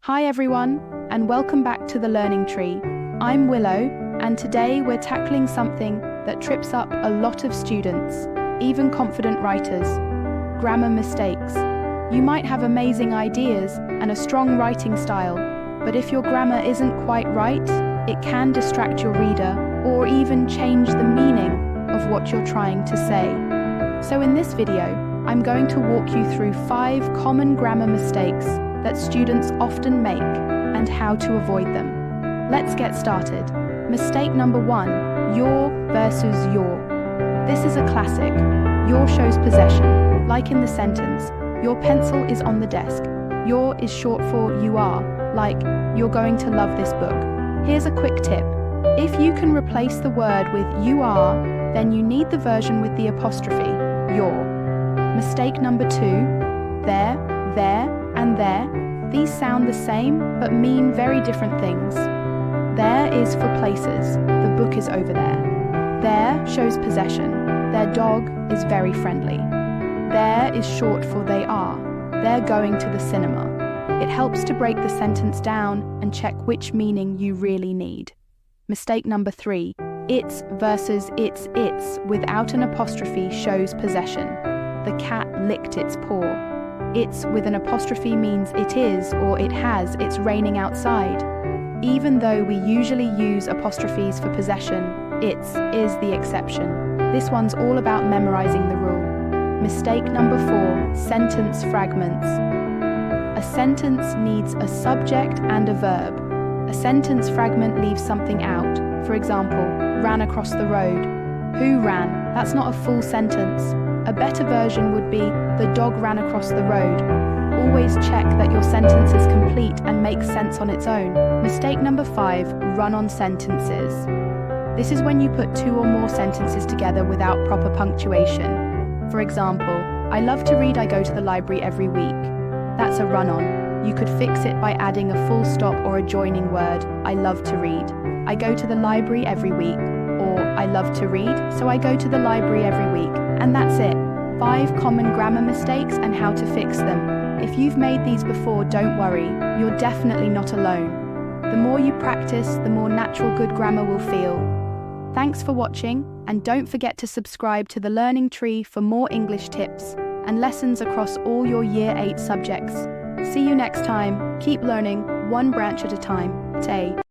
Hi everyone, and welcome back to the Learning Tree. I'm Willow, and today we're tackling something that trips up a lot of students, even confident writers: grammar mistakes. You might have amazing ideas and a strong writing style, but if your grammar isn't quite right, it can distract your reader or even change the meaning of what you're trying to say. So in this video, I'm going to walk you through 5 common grammar mistakes that students often make and how to avoid them. Let's get started. Mistake number 1, your versus your. This is a classic. Your shows possession, like in the sentence, your pencil is on the desk. Your is short for you are, like you're going to love this book. Here's a quick tip. If you can replace the word with you are, then you need the version with the apostrophe, your. Mistake number 2, there, and there. These sound the same, but mean very different things. There is for places, the book is over there. There shows possession, their dog is very friendly. There is short for they are, they're going to the cinema. It helps to break the sentence down and check which meaning you really need. Mistake number 3, it's versus it's without an apostrophe shows possession. The cat licked its paw. It's with an apostrophe means it is or it has, it's raining outside. Even though we usually use apostrophes for possession, it's is the exception. This one's all about memorizing the rule. Mistake number 4, sentence fragments. A sentence needs a subject and a verb. A sentence fragment leaves something out. For example, ran across the road. Who ran? That's not a full sentence. A better version would be, the dog ran across the road. Always check that your sentence is complete and makes sense on its own. Mistake number 5, run-on sentences. This is when you put 2 or more sentences together without proper punctuation. For example, I love to read, I go to the library every week. That's a run-on. You could fix it by adding a full stop or a joining word, I love to read. I go to the library every week. Or, I love to read, so I go to the library every week. And that's it. 5 common grammar mistakes and how to fix them. If you've made these before, don't worry. You're definitely not alone. The more you practice, the more natural good grammar will feel. Thanks for watching, and don't forget to subscribe to the Learning Tree for more English tips and lessons across all your Year 8 subjects. See you next time. Keep learning, one branch at a time. Tay.